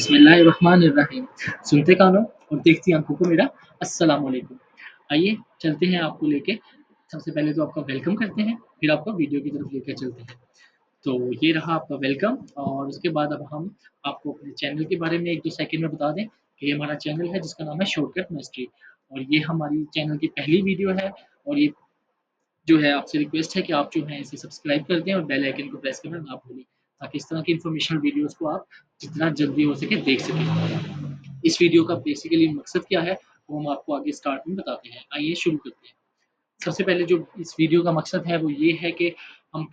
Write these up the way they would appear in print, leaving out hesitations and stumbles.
बिस्मिल्लाहिर्रहमानिर्रहीम। सुनते कानों और देखती आंखों को मेरा अस्सलाम वालेकुम। आइए चलते हैं आपको लेके। सबसे पहले तो आपका वेलकम करते हैं, फिर आपको वीडियो की तरफ लेकर चलते हैं। तो ये रहा आपका वेलकम और उसके बाद अब हम आपको अपने चैनल के बारे में 1-2 सेकंड में बता दें कि ये हमारा चैनल है जिसका नाम है शॉर्टकट मास्टरी और ये हमारी चैनल की पहली वीडियो है और ये जो है आपसे रिक्वेस्ट है कि आप जो है इसे सब्सक्राइब कर दें और बेल आइकन को प्रेस करना ना भूलें ताकि इस तरह की इन्फॉर्मेशनल वीडियोस को आप जितना जल्दी हो सके देख सकें। इस वीडियो का बेसिकली मकसद क्या है वो हम आपको आगे स्टार्ट में बताते हैं। आइए शुरू करते हैं। सबसे पहले जो इस वीडियो का मकसद है वो ये है कि हम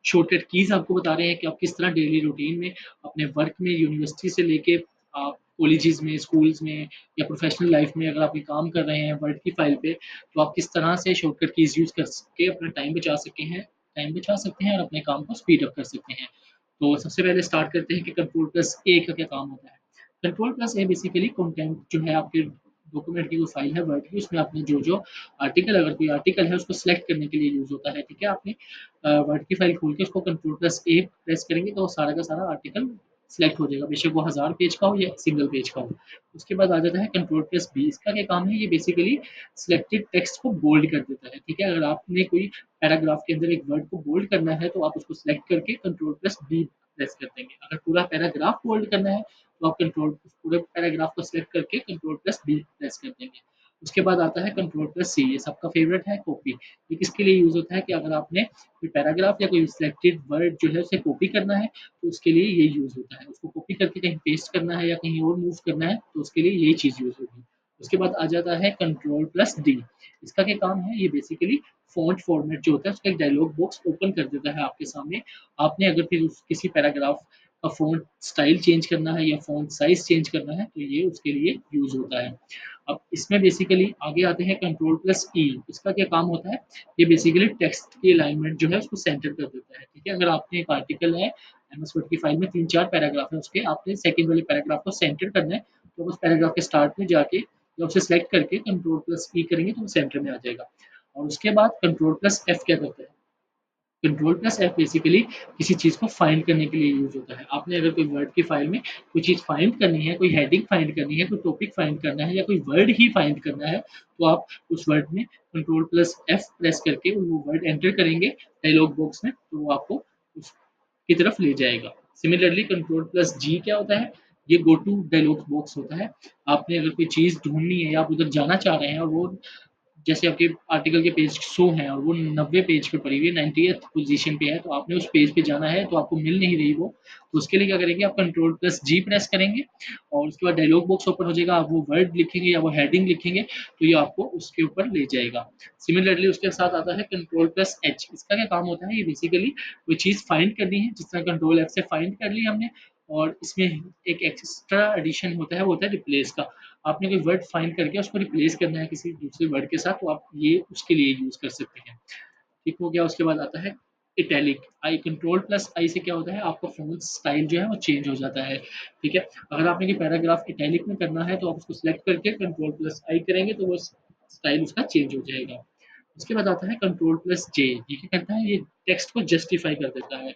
शॉर्टकट कीज़ आपको बता रहे हैं कि आप किस तरह डेली रूटीन में अपने वर्क में यूनिवर्सिटी से लेके आप कॉलेजेस में, स्कूल्स में या प्रोफेशनल लाइफ में अगर आप ये काम कर रहे हैं वर्ड की फाइल पे, तो आप किस तरह से शॉर्टकट कीज़ यूज़ कर के अपना टाइम बचा सकते हैं और अपने काम को स्पीड अप कर सकते हैं। तो सबसे पहले स्टार्ट करते हैं कि कंट्रोल प्लस ए का क्या काम होता है। कंट्रोल प्लस ए बेसिकली कंटेंट जो है आपके डॉक्यूमेंट की जो फाइल है वर्ड की उसमें आपने जो आर्टिकल अगर कोई आर्टिकल है उसको सिलेक्ट करने के लिए यूज़ होता है, ठीक है? आपने वर्ड की फाइल खोल के उसको कंट्रोल प्लस ए प्रेस करेंगे तो वो सारा का सारा आर्टिकल सिलेक्ट हो जाएगा, बेशक वो 1000 पेज का हो या सिंगल पेज का हो। उसके बाद आ जाता है कंट्रोल प्लस बी। इसका क्या काम है, ये बेसिकली सिलेक्टेड टेक्स्ट को बोल्ड कर देता है, ठीक है? अगर आपने कोई पैराग्राफ के अंदर एक वर्ड को बोल्ड करना है तो आप उसको सिलेक्ट करके कंट्रोल प्लस बी प्रेस कर देंगे। अगर पूरा पैराग्राफ बोल्ड करना है तो आप कंट्रोल पूरे पैराग्राफ को सिलेक्ट करके कंट्रोल प्लस बी प्रेस कर देंगे। उसके बाद आता है कंट्रोल प्लस सी। ये सबका फेवरेट है, कॉपी। ये किसके लिए यूज़ होता है कि अगर आपने कोई पैराग्राफ या कोई सिलेक्टेड वर्ड जो है उसे कॉपी करना है तो उसके लिए ये यूज़ होता है। उसको कॉपी करके कहीं पेस्ट करना है या कहीं और मूव करना है तो उसके लिए यही चीज़ यूज़ होगी। उसके बाद आ जाता है कंट्रोल प्लस डी। इसका क्या काम है, ये बेसिकली फ़ॉन्ट फॉर्मेट जो होता है उसका एक डायलॉग बॉक्स ओपन कर देता है आपके सामने। आपने अगर फिर उस किसी पैराग्राफ का फ़ॉन्ट स्टाइल चेंज करना है या फ़ॉन्ट साइज़ चेंज करना है तो ये उसके लिए यूज़ होता है। अब इसमें बेसिकली आगे आते हैं कंट्रोल प्लस ई। इसका क्या काम होता है, ये बेसिकली टेक्स्ट की अलाइनमेंट जो है उसको सेंटर कर देता है, ठीक है? अगर आपने एक आर्टिकल है एमएस वर्ड की फाइल में 3-4 पैराग्राफ है उसके, आपने सेकंड वाले पैराग्राफ को सेंटर करना है तो उस पैराग्राफ के स्टार्ट में जाके या उसे सेलेक्ट करके कंट्रोल प्लस ई करेंगे तो वो सेंटर में आ जाएगा। और उसके बाद कंट्रोल प्लस एफ क्या करता है, कंट्रोल प्लस एफ बेसिकली किसी चीज़ को फाइंड करने के लिए यूज़ होता है। आपने अगर कोई वर्ड की फाइल में कोई चीज़ फाइंड करनी है, कोई हेडिंग फाइंड करनी है, कोई टॉपिक फाइंड करना है या कोई वर्ड ही फाइंड करना है, तो आप उस वर्ड में कंट्रोल प्लस एफ प्रेस करके वो वर्ड एंटर करेंगे डायलॉग बॉक्स में, तो वो आपको उसकी तरफ ले जाएगा। सिमिलरली कंट्रोल प्लस जी क्या होता है, ये गो टू डायलॉग बॉक्स होता है। आपने अगर कोई चीज़ ढूँढनी है या आप उधर जाना चाह रहे हैं और वो जैसे आपके आर्टिकल के पेज 100 हैं और वो 90 पेज पे पड़ी हुई है, 90th पोज़ीशन पे है, तो आपने उस पेज पे जाना है, तो आपको मिल नहीं रही वो, तो उसके लिए क्या करेंगे, आप कंट्रोल प्लस जी प्रेस करेंगे और उसके बाद डायलॉग बॉक्स ओपन हो जाएगा। आप वो वर्ड लिखेंगे या वो हेडिंग लिखेंगे, तो ये आपको उसके ऊपर ले जाएगा। सिमिलरली उसके साथ आता है कंट्रोल प्लस एच। इसका क्या काम होता है, ये बेसिकली कोई चीज़ फाइंड करनी है, जिस तरह कंट्रोल एफ से फाइंड कर ली हमने और इसमें एक एक्स्ट्रा एडिशन होता है, वो होता है रिप्लेस का। आपने कोई वर्ड फाइंड करके उसको रिप्लेस करना है किसी दूसरे वर्ड के साथ, तो आप ये उसके लिए यूज़ कर सकते हैं। ठीक हो गया। उसके बाद आता है इटैलिक। आई कंट्रोल प्लस आई से क्या होता है, आपका फ़ॉन्ट स्टाइल जो है वो चेंज हो जाता है, ठीक है? अगर आपने कोई पैराग्राफ इटैलिक में करना है तो आप उसको सिलेक्ट करके कंट्रोल प्लस आई करेंगे तो वो स्टाइल उसका चेंज हो जाएगा। उसके बाद आता है कंट्रोल प्लस जे। ये क्या करता है, ये टेक्स्ट को जस्टिफाई कर देता है।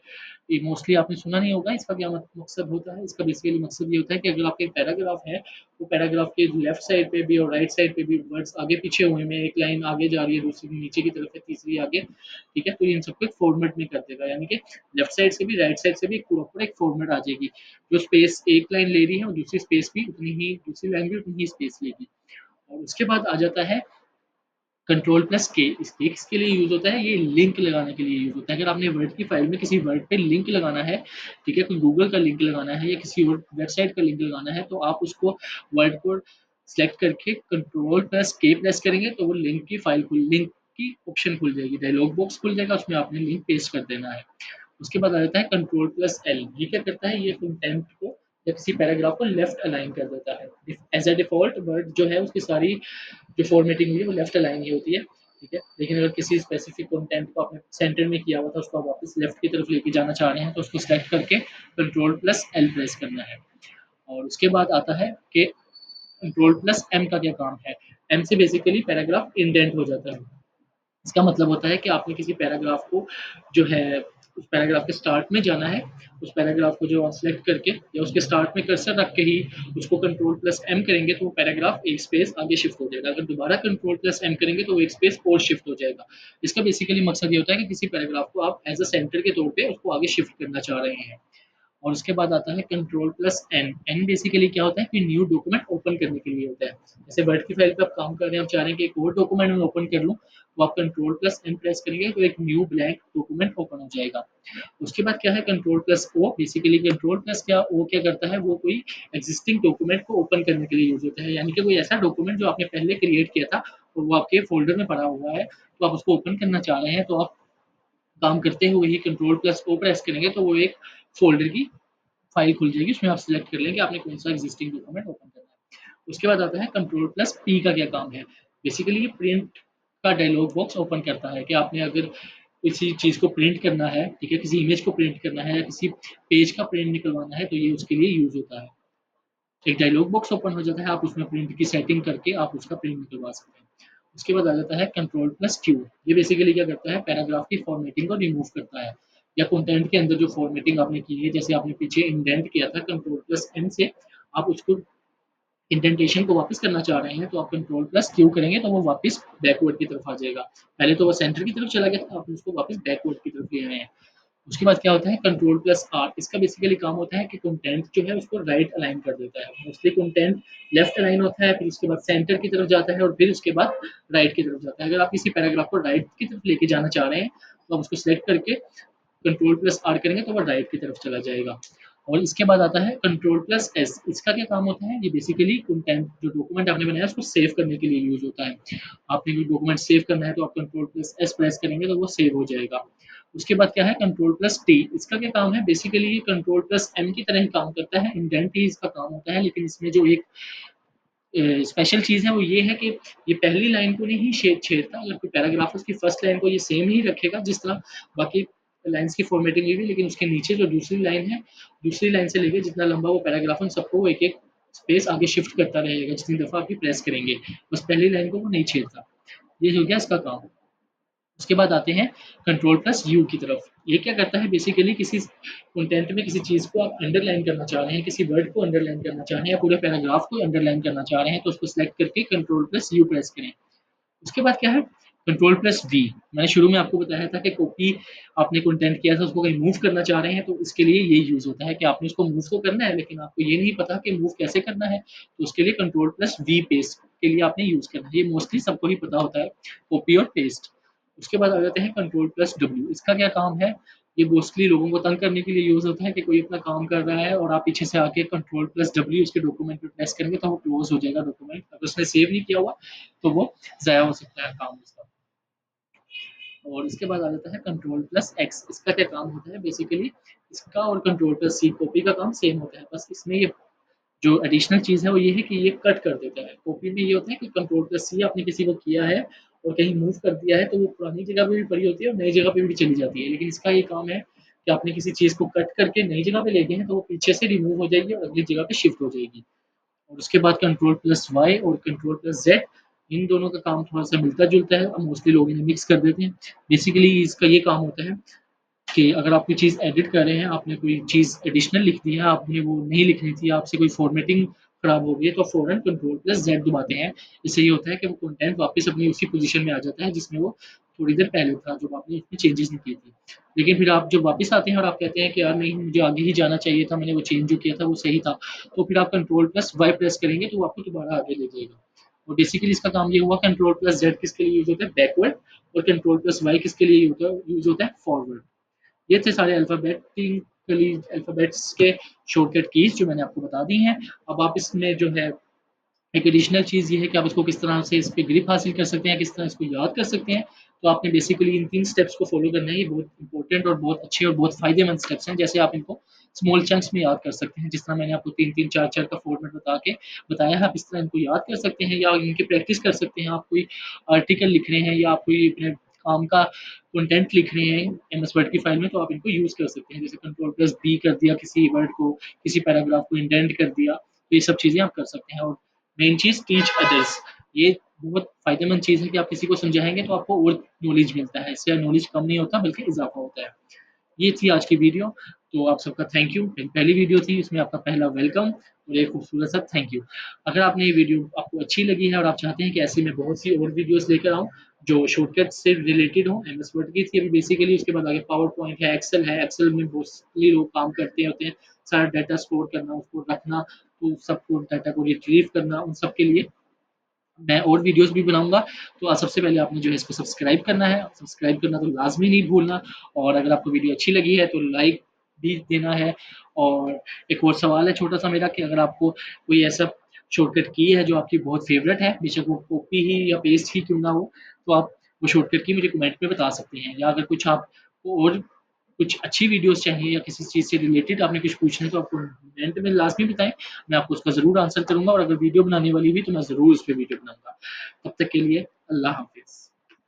ये मोस्टली आपने सुना नहीं होगा, इसका क्या मकसद होता है। इसका बेसिकली मकसद ये होता है कि अगर आपका एक पैराग्राफ है, वो पैराग्राफ के लेफ्ट साइड पे भी और राइट साइड पे भी वर्ड्स आगे पीछे हुए में, एक लाइन आगे जा रही है, दूसरी नीचे की तरफ है, तीसरी आगे, ठीक है? तो इन सबको एक फॉर्मेट में कर देगा, यानी कि लेफ्ट साइड से भी राइट साइड से भी एक प्रॉपर एक फॉर्मेट आ जाएगी। जो स्पेस एक लाइन ले रही है और दूसरी स्पेस भी उतनी ही, दूसरी लाइन भी उतनी ही स्पेस लेगी। और उसके बाद आ जाता है कंट्रोल प्लस के। इसके किसके लिए यूज़ होता है, ये लिंक लगाने के लिए यूज़ होता है। अगर आपने वर्ड की फाइल में किसी वर्ड पे लिंक लगाना है, ठीक है, कोई गूगल का लिंक लगाना है या किसी और वेबसाइट का लिंक लगाना है, तो आप उसको वर्ड को सेलेक्ट करके कंट्रोल प्लस के प्रेस करेंगे तो वो लिंक की ऑप्शन खुल जाएगी, डायलॉग बॉक्स खुल जाएगा, उसमें आपने लिंक पेस्ट कर देना है। उसके बाद आ जाता है कंट्रोल प्लस एल। ये क्या करता है, ये कंटेंट को या किसी पैराग्राफ को लेफ्ट अलाइन कर देता है। एज अ डिफ़ॉल्ट वर्ड जो है उसकी सारी जो फॉर्मेटिंग हुई है वो लेफ्ट अलाइन ही होती है, ठीक है? लेकिन अगर किसी स्पेसिफिक कंटेंट को आपने सेंटर में किया हुआ था, उसको आप वापस लेफ्ट की तरफ लेके जाना चाह रहे हैं, तो उसको सेलेक्ट करके कंट्रोल प्लस एल प्रेस करना है। और उसके बाद आता है कि कंट्रोल प्लस एम का क्या काम है। एम से बेसिकली पैराग्राफ इंडेंट हो जाता है। इसका मतलब होता है कि आपने किसी पैराग्राफ को जो है उस पैराग्राफ के स्टार्ट में जाना है, उस पैराग्राफ को जो सेलेक्ट करके या उसके स्टार्ट में कर्सर रख के ही उसको कंट्रोल प्लस एम करेंगे तो वो पैराग्राफ एक स्पेस आगे शिफ्ट हो जाएगा। अगर दोबारा कंट्रोल प्लस एम करेंगे तो वो एक स्पेस और शिफ्ट हो जाएगा। इसका बेसिकली मकसद ये होता है कि किसी पैराग्राफ को आप एज अ सेंटर के तौर पे उसको आगे शिफ्ट करना चाह रहे हैं। और उसके बाद आता है control plus N. N basically क्या होता है कि न्यू डॉक्यूमेंट ओपन करने के लिए होता है। जैसे वर्ड की फाइल पे आप काम कर रहे हैं, आप चाह रहे हैं कि एक और डॉक्यूमेंट मैं ओपन कर लूँ, तो आप कंट्रोल प्लस एन प्रेस करेंगे तो एक न्यू ब्लैंक डॉक्यूमेंट ओपन हो जाएगा। उसके बाद क्या है control plus O. Basically control plus क्या ओ क्या करता है, वो कोई एग्जिस्टिंग डॉक्यूमेंट को ओपन करने के लिए यूज होता है। यानी कि कोई ऐसा डॉक्यूमेंट जो आपने पहले क्रिएट किया था और वो आपके फोल्डर में पड़ा हुआ है, तो आप उसको ओपन करना चाह रहे हैं, तो आप काम करते हुए ही कंट्रोल प्लस ओ प्रेस करेंगे तो वो एक फोल्डर की फाइल खुल जाएगी। उसमें आप सिलेक्ट कर लेंगे आपने कौन सा एग्जिस्टिंग डॉक्यूमेंट ओपन करना है। उसके बाद आता है कंट्रोल प्लस पी का क्या काम है। बेसिकली ये प्रिंट का डायलॉग बॉक्स ओपन करता है कि आपने अगर किसी चीज़ को प्रिंट करना है, ठीक है, किसी इमेज को प्रिंट करना है या किसी पेज का प्रिंट निकलवाना है, तो ये उसके लिए यूज होता है। एक डायलॉग बॉक्स ओपन हो जाता है, आप उसमें प्रिंट की सेटिंग करके आप उसका प्रिंट निकलवा सकते हैं। उसके बाद आ जाता है कंट्रोल प्लस क्यू। ये बेसिकली क्या करता है, पैराग्राफ की फॉर्मेटिंग को रिमूव करता है या कंटेंट के अंदर जो फॉर्मेटिंग आपने की है, जैसे आपने पीछे इंडेंट किया था कंट्रोल प्लस एन से, आप उसको इंडेंटेशन को वापस करना चाह रहे हैं, तो आप कंट्रोल प्लस क्यू करेंगे तो वो वापस बैकवर्ड की तरफ आ जाएगा। पहले तो वो सेंटर की तरफ चला गया था, आप उसको वापस बैकवर्ड की तरफ ले आए हैं। उसके बाद क्या होता है कंट्रोल प्लस आर। इसका बेसिकली काम होता है कि कंटेंट जो है उसको राइट अलाइन कर देता है। मोस्टली कंटेंट लेफ्ट अलाइन होता है, फिर उसके बाद सेंटर की तरफ जाता है और फिर उसके बाद राइट की तरफ जाता है। अगर आप किसी पैराग्राफ को राइट की तरफ लेके जाना चाह रहे हैं, तो आप उसको सिलेक्ट करके कंट्रोल प्लस आर करेंगे तो वो राइट की तरफ चला जाएगा। और इसके बाद आता है कंट्रोल प्लस एस। इसका क्या काम होता है, ये बेसिकली कंटेंट जो डॉक्यूमेंट आपने बनाया उसको सेव करने के लिए यूज होता है। आपने कोई डॉक्यूमेंट सेव करना है तो आप कंट्रोल प्लस एस प्रेस करेंगे तो वो सेव हो जाएगा। उसके बाद क्या है कंट्रोल प्लस टी। इसका क्या काम है, बेसिकली ये कंट्रोल प्लस एम की तरह ही काम करता है, इंडेंट ही इसका काम होता है, लेकिन इसमें जो एक स्पेशल चीज़ है वो ये है कि ये पहली लाइन को नहीं छेड़ता। अगर कोई पैराग्राफ उसकी फर्स्ट लाइन को ये सेम ही रखेगा जिस तरह बाकी लाइंस की फॉर्मेटिंग हुई थी, लेकिन उसके नीचे जो दूसरी लाइन है, दूसरी लाइन से लेके जितना लंबा वो पैराग्राफ है, सबको वो एक एक स्पेस आगे शिफ्ट करता रहेगा जितनी दफ़ा आप प्रेस करेंगे। बस पहली लाइन को वो नहीं छेड़ता। ये हो गया इसका काम। उसके बाद आते हैं कंट्रोल प्लस यू की तरफ। ये क्या करता है, बेसिकली किसी कंटेंट में किसी चीज़ को आप अंडरलाइन करना चाह रहे हैं, किसी वर्ड को अंडरलाइन करना चाह रहे हैं या पूरे पैराग्राफ को अंडरलाइन करना चाह रहे हैं, तो उसको सिलेक्ट करके कंट्रोल प्लस यू प्रेस करें। उसके बाद क्या है कंट्रोल प्लस वी। मैंने शुरू में आपको बताया था कि कॉपी आपने कंटेंट किया था उसको कहीं मूव करना चाह रहे हैं, तो इसके लिए ये यूज होता है कि आपने उसको मूव तो करना है लेकिन आपको ये नहीं पता कि मूव कैसे करना है, तो उसके लिए कंट्रोल प्लस वी पेस्ट के लिए आपने यूज करना है। ये मोस्टली सबको ही पता होता है, कॉपी और पेस्ट। उसके बाद आ जाते हैं कंट्रोल प्लस डब्ल्यू। इसका क्या काम है, ये मोस्टली लोगों को तंग करने के लिए यूज होता है कि कोई अपना काम कर रहा है और आप पीछे से आके कंट्रोल प्लस डब्ल्यू उसके डॉक्यूमेंट पे प्रेस करेंगे तो वो क्लोज हो जाएगा डॉक्यूमेंट। अगर उसने सेव नहीं किया हुआ तो वो ज़ाया हो सकता है काम उसका। और इसके बाद आ जाता है कंट्रोल प्लस एक्स। इसका क्या काम होता है, बेसिकली इसका और कंट्रोल प्लस सी कॉपी का काम सेम होता है, बस इसमें ये जो एडिशनल चीज़ है वो ये है कि ये कट कर देता है। कॉपी में ये होता है कि कंट्रोल प्लस सी आपने किसी को किया है और कहीं मूव कर दिया है तो वो पुरानी जगह पे भी पड़ी होती है और नई जगह पे भी चली जाती है, लेकिन इसका ये काम है कि आपने किसी चीज़ को कट करके नई जगह पे ले गए हैं तो वो पीछे से रिमूव हो जाएगी और अगली जगह पे शिफ्ट हो जाएगी। और उसके बाद कंट्रोल प्लस वाई और कंट्रोल प्लस जेड, इन दोनों का काम थोड़ा सा मिलता जुलता है, मोस्टली लोग इन्हें मिक्स कर देते हैं। बेसिकली इसका ये काम होता है कि अगर आप कोई चीज़ एडिट कर रहे हैं, आपने कोई चीज़ एडिशनल लिख दी है, आपने वो नहीं लिखनी थी, आपसे कोई फॉर्मेटिंग खराब हो गई है, तो फ़ौरन कंट्रोल प्लस ज़ेड दबाते हैं। इससे ये होता है कि वो कंटेंट वापस अपनी उसी पोज़ीशन में आ जाता है जिसमें वो थोड़ी देर पहले था, जब आपने इसमें चेंजेज़ नहीं किए थे। लेकिन फिर आप जब वापस आते हैं और आप कहते हैं कि यार नहीं, मुझे आगे ही जाना चाहिए था, मैंने वो चेंज जो किया था वो सही था, तो फिर आप कंट्रोल प्लस वाई प्रेस करेंगे तो वो आपको दोबारा आगे ले जाएगा। और बेसिकली इसका काम ये हुआ, कंट्रोल प्लस ज़ेड किसके लिए यूज़ होता है, बैकवर्ड, और कंट्रोल प्लस वाई किसके लिए यूज़ होता है, फॉरवर्ड। ये थे सारे अल्फ़ाबेटिकली अल्फ़ाबेट्स के शॉर्टकट कीज़ जो मैंने आपको बता दी हैं। अब आप इसमें जो है एक एडिशनल चीज़ ये है कि आप इसको किस तरह से इस पे ग्रिप हासिल कर सकते हैं, किस तरह इसको याद कर सकते हैं। तो आपने बेसिकली इन 3 स्टेप्स को फ़ॉलो करना है। ये बहुत इंपॉर्टेंट और बहुत अच्छे और बहुत फ़ायदेमंद स्टेप्स हैं। जैसे आप इनको स्मॉल चंक्स में याद कर सकते हैं, जिस तरह मैंने आपको 3-3 4-4 का फॉर्मेट बताया है, आप इस तरह इनको याद कर सकते हैं या इनकी प्रैक्टिस कर सकते हैं। आप कोई आर्टिकल लिख रहे हैं या आप कोई अपने काम का कंटेंट लिख रहे हैं एमएस वर्ड की फाइल में, तो आप इनको यूज़ कर सकते हैं। जैसे कंट्रोल प्लस बी कर दिया किसी वर्ड को, किसी पैराग्राफ को इंडेंट कर दिया, तो ये सब चीज़ें आप कर सकते हैं। और मेन चीज़ टीच अदर्स, ये बहुत फ़ायदेमंद चीज़ है कि आप किसी को समझाएँगे तो आपको और नॉलेज मिलता है। इससे नॉलेज कम नहीं होता बल्कि इज़ाफ़ा होता है। ये थी आज की वीडियो। तो आप सबका थैंक यू। मेरी पहली वीडियो थी, इसमें आपका पहला वेलकम और एक खूबसूरत सा थैंक यू। अगर आपने ये वीडियो आपको अच्छी लगी है और आप चाहते हैं कि ऐसी मैं बहुत सी और वीडियोस लेकर आऊँ जो शॉर्टकट से रिलेटेड हो, एमएस वर्ड की थी अभी बेसिकली, उसके बाद आगे पावर पॉइंट है, एक्सेल में मोस्टली लोग काम करते होते हैं, सारा डाटा स्टोर करना, उसको रखना, तो सबको डाटा को रिट्रीव करना, उन सब के लिए मैं और वीडियोस भी बनाऊँगा। तो सबसे पहले आपने जो है इसको सब्सक्राइब करना है, सब्सक्राइब करना तो लाज़मी नहीं भूलना, और अगर आपको वीडियो अच्छी लगी है तो लाइक भी देना है। और एक और सवाल है छोटा-सा मेरा कि अगर आपको कोई ऐसा शॉर्टकट की है जो आपकी बहुत फ़ेवरेट है, बेशक वो कॉपी ही या पेस्ट ही क्यों ना हो, तो आप वो शॉर्टकट की मुझे कमेंट में बता सकते हैं। या अगर कुछ आपको और कुछ अच्छी वीडियोज़ चाहिए या किसी चीज़ से रिलेटेड आपने कुछ पूछना है तो आप कमेंट में लाज़मी बताएँ। मैं आपको उसका ज़रूर आंसर करूँगा, और अगर वीडियो बनाने वाली हुई तो मैं ज़रूर उस पे वीडियो बनाऊँगा। तब तक के लिए अल्लाह हाफ़िज़।